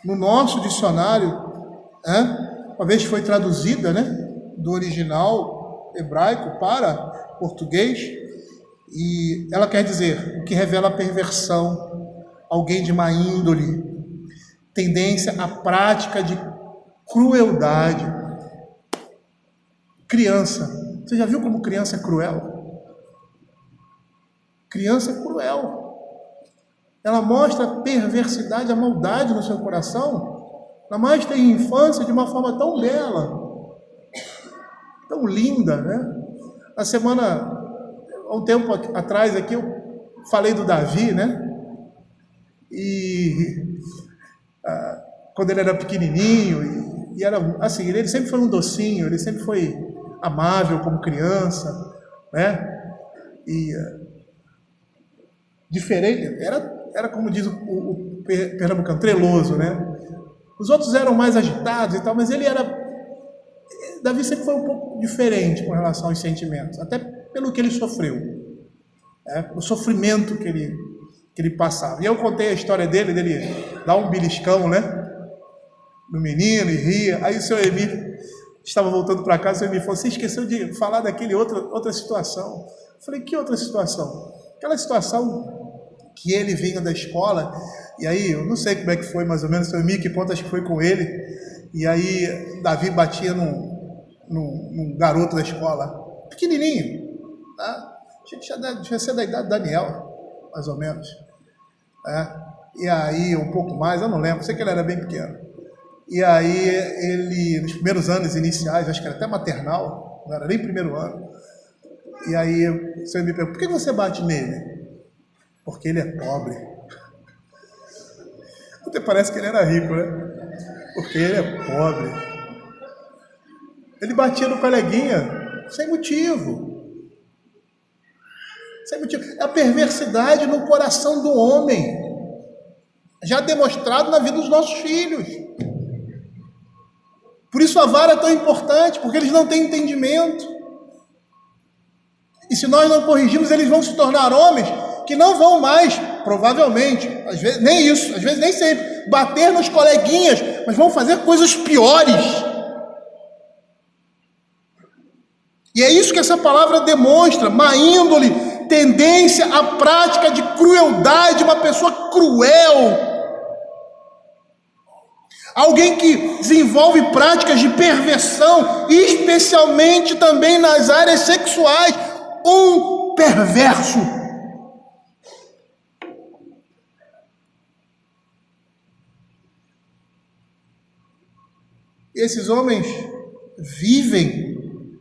no nosso dicionário, uma vez foi traduzida, do original hebraico para português, e ela quer dizer o que revela a perversão, alguém de má índole, tendência à prática de crueldade. Criança, você já viu como criança é cruel? Criança é cruel. Ela mostra a perversidade, a maldade no seu coração, na mais tenra infância, de uma forma tão bela, tão linda, Na semana, há um tempo atrás aqui, eu falei do Davi, E quando ele era pequenininho, e era assim, ele sempre foi um docinho, ele sempre foi amável como criança, e diferente, era como diz o pernambucano, treloso, né? Os outros eram mais agitados e tal, mas Davi sempre foi um pouco diferente com relação aos sentimentos, até pelo que ele sofreu, o sofrimento que ele passava. E eu contei a história dele dar um beliscão, né, no menino e ria. Aí o seu Emi estava voltando para casa, o seu Emi falou: você esqueceu de falar daquele outra situação. Eu falei: que outra situação? Aquela situação que ele vinha da escola, e aí eu não sei como é que foi mais ou menos, o seu Emi que conta, acho que foi com ele, e aí Davi batia num garoto da escola, pequenininho, tá? Devia ser da idade de Daniel, mais ou menos, e aí um pouco mais, eu não lembro, sei que ele era bem pequeno. E aí ele, nos primeiros anos iniciais, acho que era até maternal, não era nem primeiro ano, e aí você me pergunta: por que você bate nele? Porque ele é pobre. Até parece que ele era rico, né? Porque ele é pobre. Ele batia no coleguinha sem motivo. Sem motivo. É a perversidade no coração do homem, já demonstrado na vida dos nossos filhos. Por isso a vara é tão importante, porque eles não têm entendimento. E se nós não corrigirmos, eles vão se tornar homens que não vão mais, provavelmente, às vezes nem isso, às vezes nem sempre, bater nos coleguinhas, mas vão fazer coisas piores. E é isso que essa palavra demonstra: má índole, tendência à prática de crueldade, uma pessoa cruel. Alguém que desenvolve práticas de perversão, especialmente também nas áreas sexuais. Um perverso. Esses homens vivem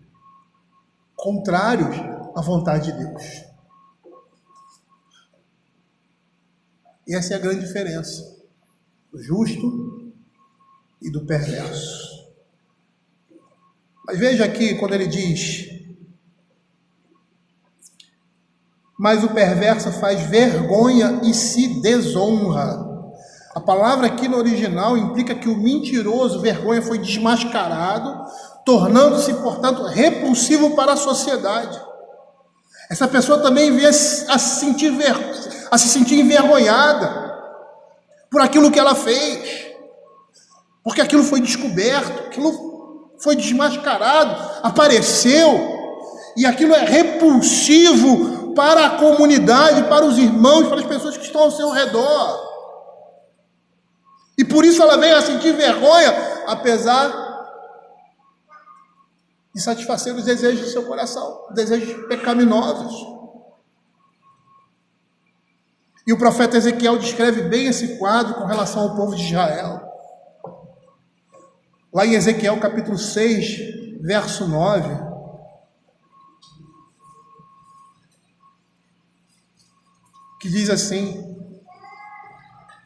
contrários à vontade de Deus. E essa é a grande diferença do justo e do perverso. Mas veja aqui quando ele diz: mas o perverso faz vergonha e se desonra. A palavra aqui no original implica que o mentiroso, vergonha, foi desmascarado, tornando-se, portanto, repulsivo para a sociedade. Essa pessoa também veio a se sentir envergonhada por aquilo que ela fez, porque aquilo foi descoberto, aquilo foi desmascarado, apareceu, e aquilo é repulsivo para a comunidade, para os irmãos, para as pessoas que estão ao seu redor. E por isso ela veio a sentir vergonha, apesar de satisfazer os desejos do seu coração, desejos pecaminosos. E o profeta Ezequiel descreve bem esse quadro com relação ao povo de Israel. Lá em Ezequiel capítulo 6, verso 9, que diz assim: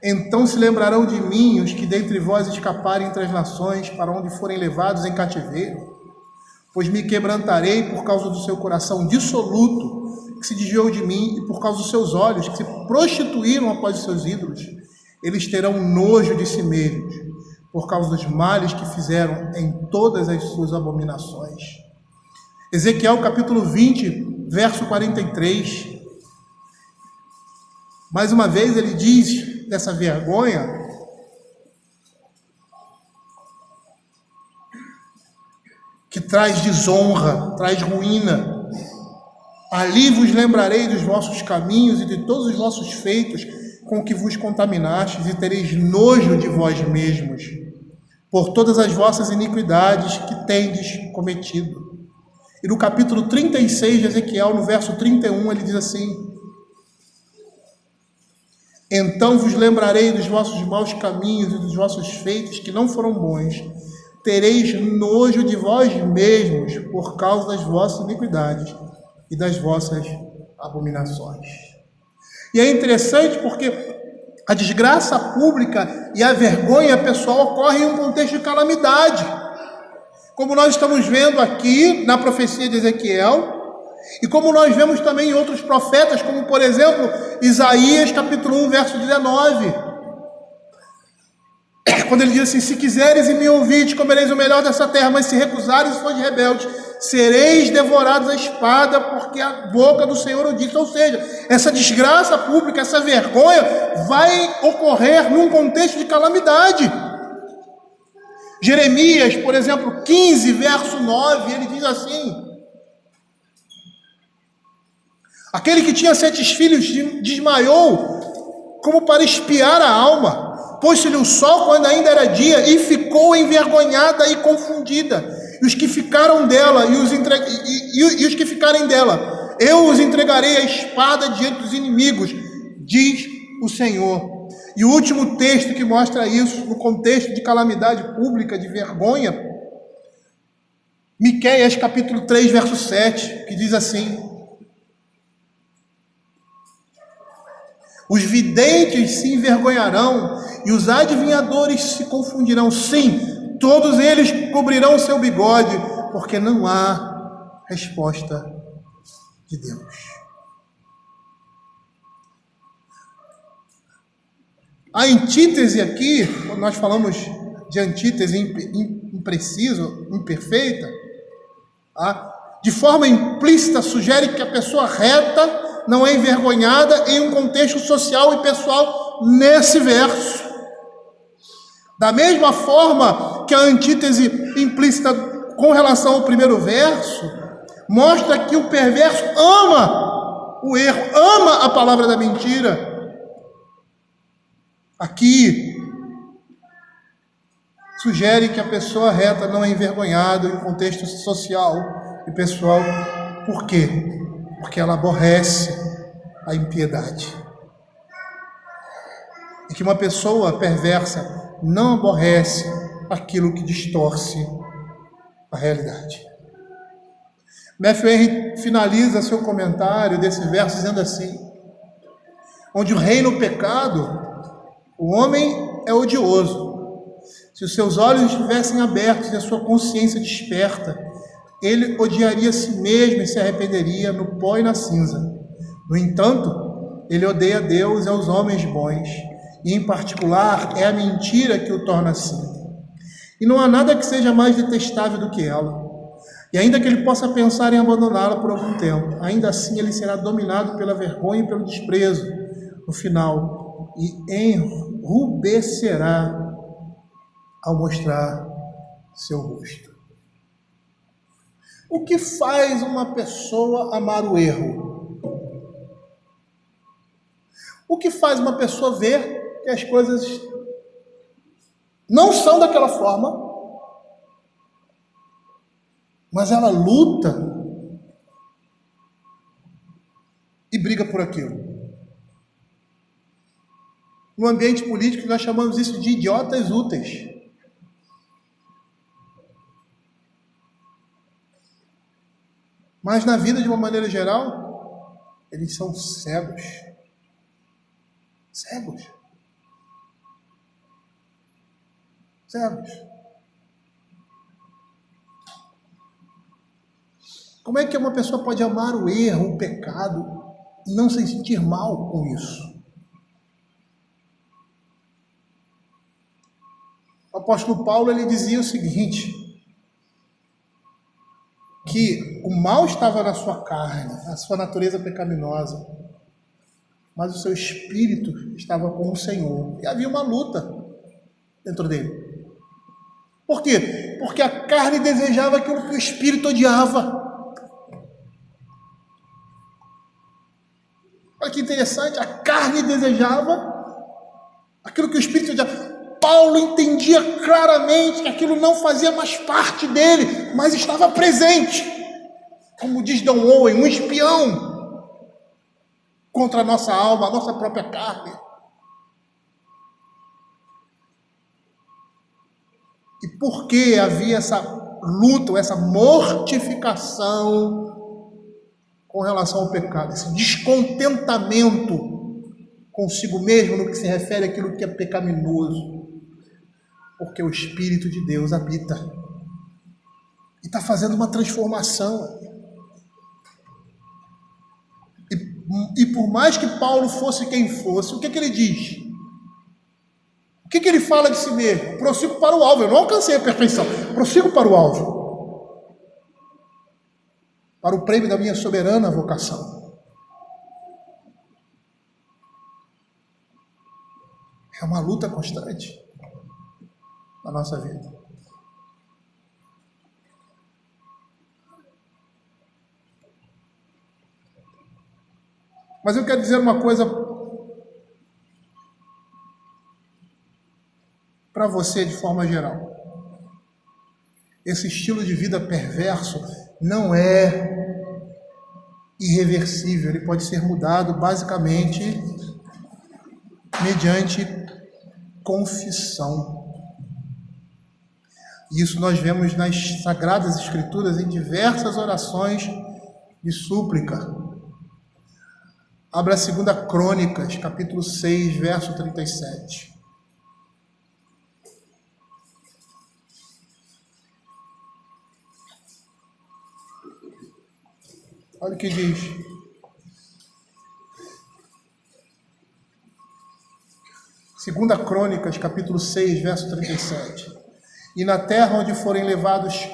então se lembrarão de mim os que dentre vós escaparem entre as nações, para onde forem levados em cativeiro, pois me quebrantarei por causa do seu coração dissoluto, que se desviou de mim, e por causa dos seus olhos, que se prostituíram após os seus ídolos. Eles terão nojo de si mesmos, por causa dos males que fizeram em todas as suas abominações. Ezequiel capítulo 20, verso 43. Mais uma vez ele diz dessa vergonha: que traz desonra, traz ruína. Ali vos lembrarei dos vossos caminhos e de todos os vossos feitos com que vos contaminastes, e tereis nojo de vós mesmos, por todas as vossas iniquidades que tendes cometido. E no capítulo 36 de Ezequiel, no verso 31, ele diz assim: então vos lembrarei dos vossos maus caminhos e dos vossos feitos que não foram bons. Tereis nojo de vós mesmos por causa das vossas iniquidades e das vossas abominações. E é interessante porque a desgraça pública e a vergonha pessoal ocorrem em um contexto de calamidade. Como nós estamos vendo aqui na profecia de Ezequiel, E como nós vemos também em outros profetas, como por exemplo, Isaías capítulo 1, verso 19, quando ele diz assim: se quiseres e me ouvides, comereis o melhor dessa terra, mas se recusares e fores rebeldes, sereis devorados à espada, porque a boca do Senhor o disse. Ou seja, essa desgraça pública, essa vergonha vai ocorrer num contexto de calamidade. Jeremias, por exemplo, 15, verso 9, ele diz assim: aquele que tinha 7 filhos desmaiou como para espiar a alma, pôs-se-lhe o sol quando ainda era dia e ficou envergonhada e confundida. E os que ficaram dela, os que ficarem dela, eu os entregarei à espada diante dos inimigos, diz o Senhor. E o último texto que mostra isso, no contexto de calamidade pública, de vergonha, Miqueias capítulo 3, verso 7, que diz assim: os videntes se envergonharão e os adivinhadores se confundirão. Sim, todos eles cobrirão o seu bigode, porque não há resposta de Deus. A antítese aqui, quando nós falamos de antítese impreciso, imperfeita, de forma implícita sugere que a pessoa reta não é envergonhada em um contexto social e pessoal nesse verso. Da mesma forma que a antítese implícita com relação ao primeiro verso mostra que o perverso ama o erro, ama a palavra da mentira. Aqui sugere que a pessoa reta não é envergonhada em contexto social e pessoal. Por quê? Porque ela aborrece a impiedade. E que uma pessoa perversa não aborrece aquilo que distorce a realidade. Matthew Henry finaliza seu comentário desse verso dizendo assim: onde reina o pecado, o homem é odioso. Se os seus olhos estivessem abertos e a sua consciência desperta, ele odiaria a si mesmo e se arrependeria no pó e na cinza. No entanto, ele odeia a Deus e aos homens bons, e em particular é a mentira que o torna assim. E não há nada que seja mais detestável do que ela. E ainda que ele possa pensar em abandoná-la por algum tempo, ainda assim ele será dominado pela vergonha e pelo desprezo no final, e enrubescerá ao mostrar seu rosto. O que faz uma pessoa amar o erro? O que faz uma pessoa ver que as coisas não são daquela forma, mas ela luta e briga por aquilo? No ambiente político, nós chamamos isso de idiotas úteis. Mas na vida, de uma maneira geral, eles são cegos. Cegos. Cegos. Como é que uma pessoa pode amar o erro, o pecado, e não se sentir mal com isso? O apóstolo Paulo, ele dizia o seguinte, que o mal estava na sua carne, na sua natureza pecaminosa, mas o seu espírito estava com o Senhor. E havia uma luta dentro dele. Por quê? Porque a carne desejava aquilo que o espírito odiava. Olha que interessante, a carne desejava aquilo que o espírito odiava. Paulo entendia claramente que aquilo não fazia mais parte dele, mas estava presente. Como diz John Owen, um espião contra a nossa alma, a nossa própria carne. E por que havia essa luta, essa mortificação com relação ao pecado, esse descontentamento consigo mesmo no que se refere àquilo que é pecaminoso? Porque o Espírito de Deus habita e está fazendo uma transformação. E por mais que Paulo fosse quem fosse, o que ele diz? O que ele fala de si mesmo? Prossigo para o alvo. Eu não alcancei a perfeição. Prossigo para o alvo. Para o prêmio da minha soberana vocação. É uma luta constante na nossa vida. Mas eu quero dizer uma coisa para você de forma geral. Esse estilo de vida perverso não é irreversível, ele pode ser mudado basicamente mediante confissão. Isso nós vemos nas Sagradas Escrituras em diversas orações de súplica. Abra 2 Crônicas, capítulo 6, verso 37. Olha o que diz. Segunda Crônicas, capítulo 6, verso 37. E na terra onde forem levados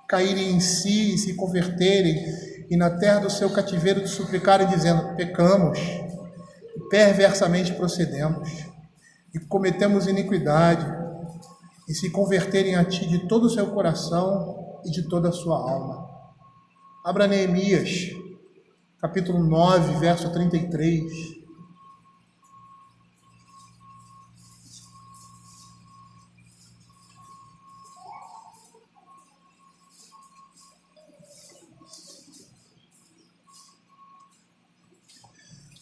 caírem em si e se converterem, e na terra do seu cativeiro te suplicarem, dizendo: pecamos, perversamente procedemos, e cometemos iniquidade, e se converterem a ti de todo o seu coração e de toda a sua alma. Abra Neemias, capítulo 9, verso 33.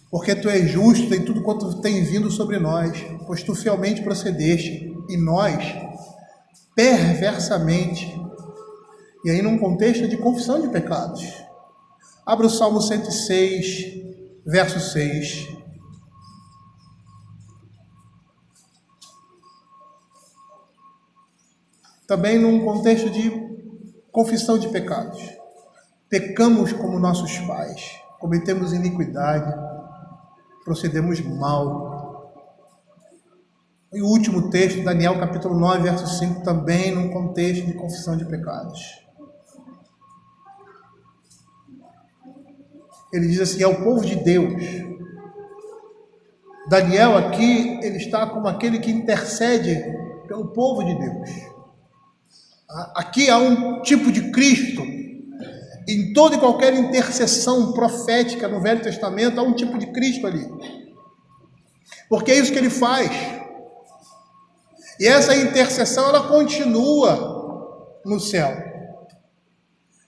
Porque tu és justo em tudo quanto tem vindo sobre nós, pois tu fielmente procedeste, e nós, perversamente. E aí num contexto de confissão de pecados. Abra o Salmo 106, verso 6. Também num contexto de confissão de pecados. Pecamos como nossos pais, cometemos iniquidade, procedemos mal. E o último texto, Daniel capítulo 9, verso 5, também num contexto de confissão de pecados. Ele diz assim: é o povo de Deus. Daniel aqui, ele está como aquele que intercede pelo povo de Deus. Aqui há um tipo de Cristo. Em toda e qualquer intercessão profética no Velho Testamento, há um tipo de Cristo ali. Porque é isso que ele faz. E essa intercessão, ela continua no céu.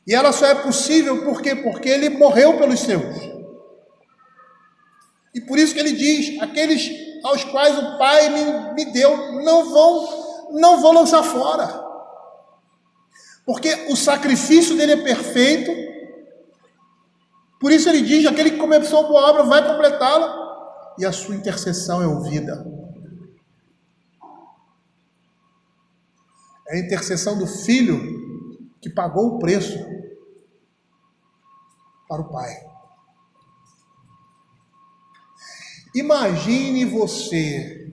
E ela só é possível por quê? Porque ele morreu pelos seus. E por isso que ele diz: aqueles aos quais o Pai me deu, não vão lançar fora. Porque o sacrifício dele é perfeito. Por isso ele diz: aquele que começou a boa obra vai completá-la. E a sua intercessão é ouvida. É a intercessão do Filho que pagou o preço para o Pai. Imagine você,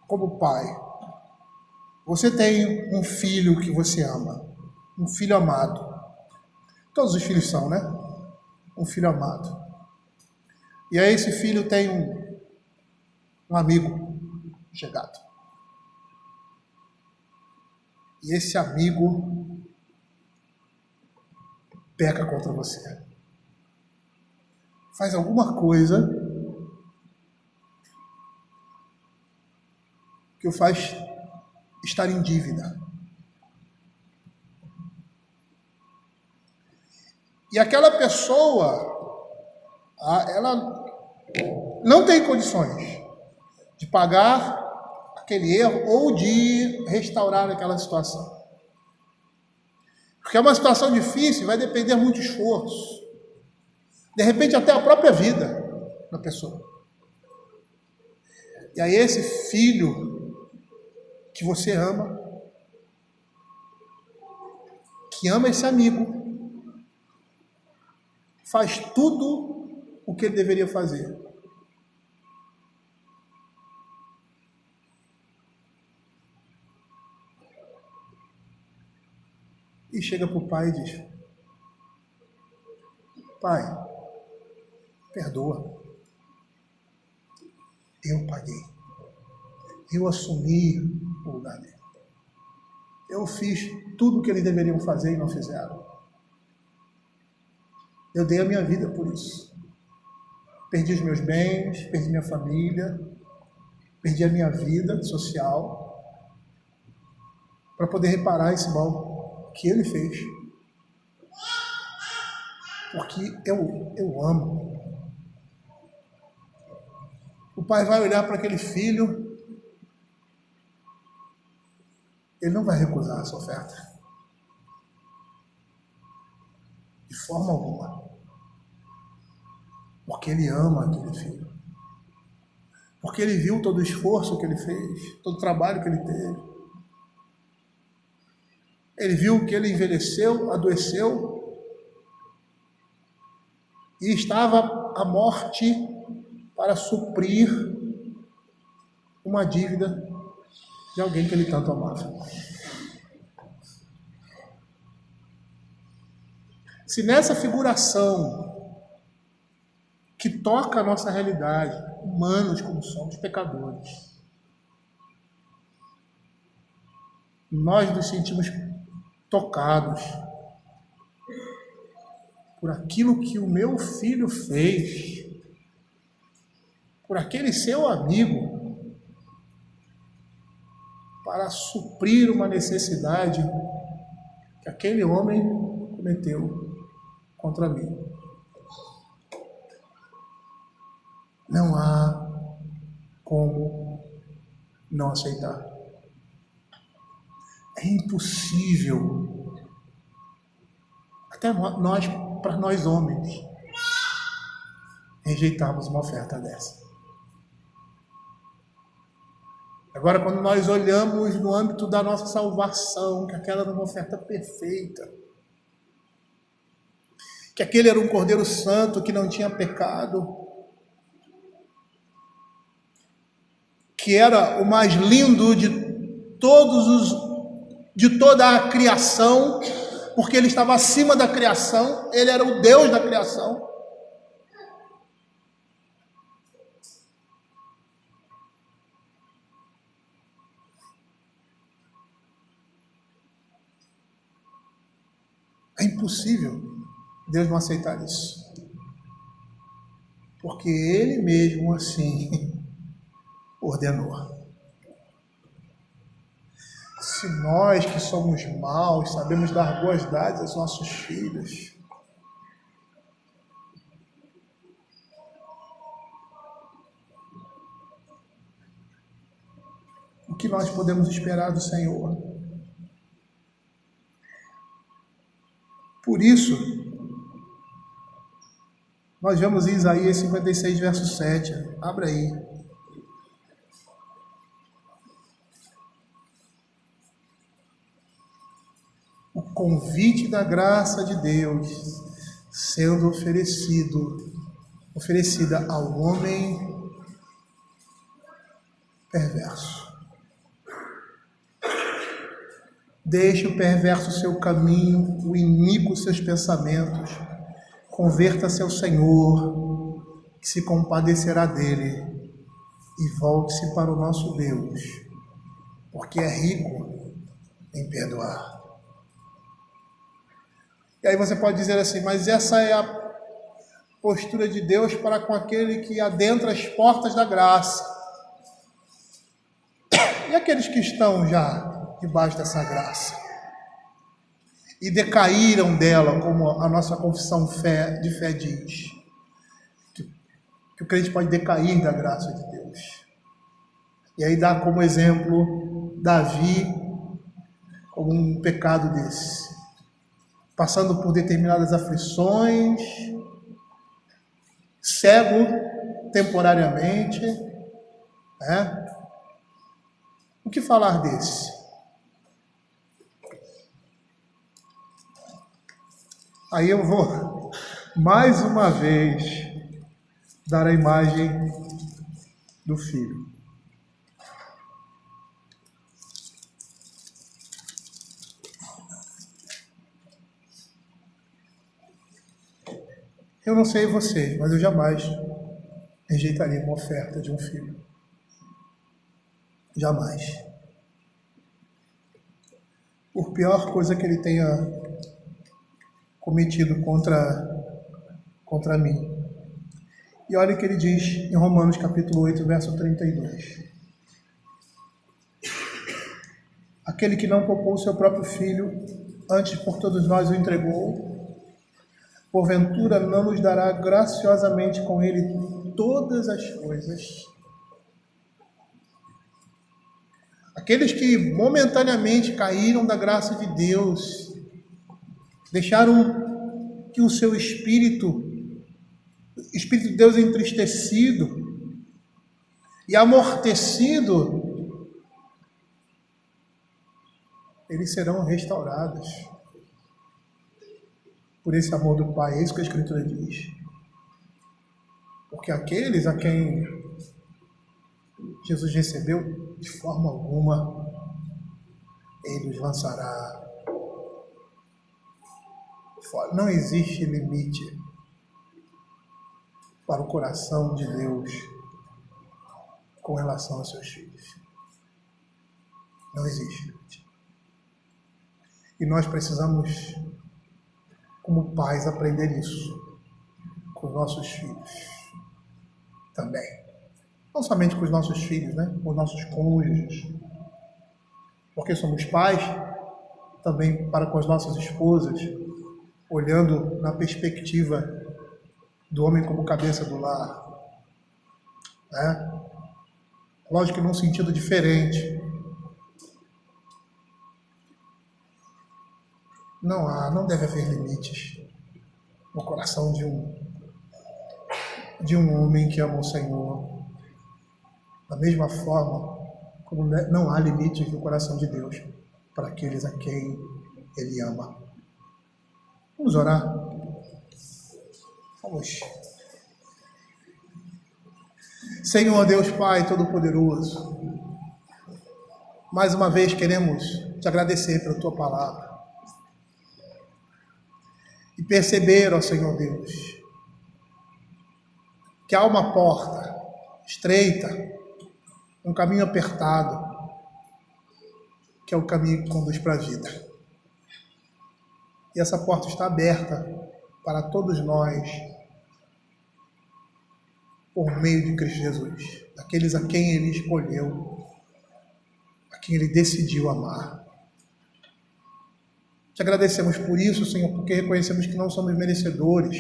como pai, você tem um filho que você ama, um filho amado. Todos os filhos são, né? Um filho amado. E aí esse filho tem um amigo chegado. E esse amigo peca contra você. Faz alguma coisa que o faz estar em dívida. E aquela pessoa, ela não tem condições de pagar aquele erro ou de restaurar aquela situação. Porque é uma situação difícil, vai depender muito de esforço. De repente até a própria vida da pessoa. E aí esse filho que você ama, que ama esse amigo, faz tudo o que ele deveria fazer. E chega para o pai e diz: pai, perdoa. Eu paguei. Eu assumi o lugar dele. Eu fiz tudo o que eles deveriam fazer e não fizeram. Eu dei a minha vida por isso. Perdi os meus bens, perdi minha família, perdi a minha vida social para poder reparar esse mal que ele fez. Porque eu amo. O pai vai olhar para aquele filho, ele não vai recusar essa oferta. De forma alguma. Porque ele ama aquele filho. Porque ele viu todo o esforço que ele fez, todo o trabalho que ele teve. Ele viu que ele envelheceu, adoeceu e estava à morte para suprir uma dívida de alguém que ele tanto amava. Se nessa figuração que toca a nossa realidade, humanos como somos, pecadores, nós nos sentimos tocados por aquilo que o meu filho fez, por aquele seu amigo, para suprir uma necessidade que aquele homem cometeu contra mim. Não há como não aceitar. É impossível, até nós, para nós homens, rejeitarmos uma oferta dessa. Agora, quando nós olhamos no âmbito da nossa salvação, que aquela era uma oferta perfeita, que aquele era um Cordeiro Santo que não tinha pecado, que era o mais lindo de toda a criação, porque ele estava acima da criação, ele era o Deus da criação. É impossível Deus não aceitar isso, porque ele mesmo assim ordenou. Se nós que somos maus sabemos dar boas dádivas aos nossos filhos, o que nós podemos esperar do Senhor? Por isso, nós vemos em Isaías 56, verso 7. Abra aí. O convite da graça de Deus sendo oferecida ao homem perverso. Deixe o perverso seu caminho, o iníquo seus pensamentos. Converta-se ao Senhor, que se compadecerá dele, e volte-se para o nosso Deus, porque é rico em perdoar. E aí você pode dizer assim, mas essa é a postura de Deus para com aquele que adentra as portas da graça. E aqueles que estão já debaixo dessa graça e decaíram dela, como a nossa confissão de fé diz, que o crente pode decair da graça de Deus. E aí dá como exemplo Davi, como um pecado desse, passando por determinadas aflições, cego temporariamente, né? O que falar desse? Aí eu vou, mais uma vez, dar a imagem do Filho. Eu não sei vocês, mas eu jamais rejeitaria uma oferta de um filho. Jamais. Por pior coisa que ele tenha cometido contra mim. E olha o que ele diz em Romanos capítulo 8, verso 32. Aquele que não poupou o seu próprio filho, antes por todos nós o entregou, porventura não nos dará graciosamente com ele todas as coisas. Aqueles que momentaneamente caíram da graça de Deus, deixaram que o seu Espírito de Deus entristecido e amortecido, eles serão restaurados por esse amor do Pai. É isso que a Escritura diz. Porque aqueles a quem Jesus recebeu, de forma alguma ele os lançará fora. Não existe limite para o coração de Deus com relação aos seus filhos. Não existe limite. E nós precisamos, como pais, aprender isso com os nossos filhos também. Não somente com os nossos filhos, né? Com os nossos cônjuges. Porque somos pais, também para com as nossas esposas, olhando na perspectiva do homem como cabeça do lar. Né? Lógico que num sentido diferente. Não deve haver limites no coração de um homem que ama o Senhor. Da mesma forma como não há limites no coração de Deus para aqueles a quem Ele ama. Vamos orar? Vamos. Senhor Deus Pai Todo-Poderoso, mais uma vez queremos te agradecer pela Tua palavra e perceber, ó Senhor Deus, que há uma porta estreita, um caminho apertado, que é o caminho que conduz para a vida. E essa porta está aberta para todos nós, por meio de Cristo Jesus, daqueles a quem Ele escolheu, a quem Ele decidiu amar. Te agradecemos por isso, Senhor, porque reconhecemos que não somos merecedores.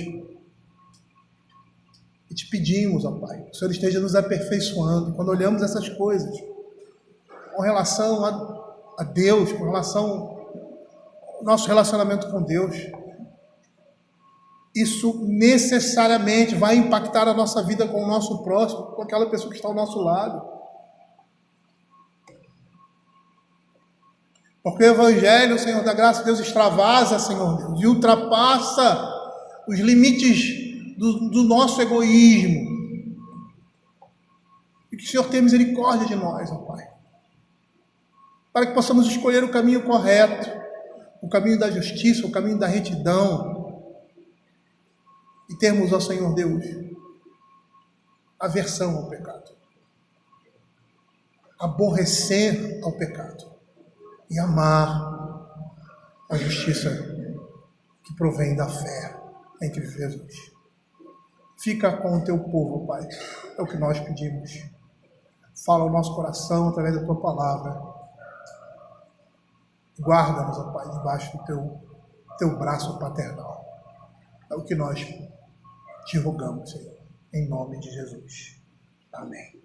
E te pedimos, ó Pai, que o Senhor esteja nos aperfeiçoando. Quando olhamos essas coisas, com relação a Deus, com relação ao nosso relacionamento com Deus, isso necessariamente vai impactar a nossa vida com o nosso próximo, com aquela pessoa que está ao nosso lado. Porque o Evangelho, Senhor da graça de Deus, extravasa, Senhor Deus, e ultrapassa os limites do nosso egoísmo. E que o Senhor tenha misericórdia de nós, ó Pai, para que possamos escolher o caminho correto, o caminho da justiça, o caminho da retidão, e termos, ó Senhor Deus, aversão ao pecado, aborrecer ao pecado e amar a justiça que provém da fé em Cristo Jesus. Fica com o teu povo, Pai, é o que nós pedimos. Fala ao nosso coração através da tua palavra. Guarda-nos, ó Pai, debaixo do teu braço paternal. É o que nós te rogamos, Senhor, em nome de Jesus. Amém.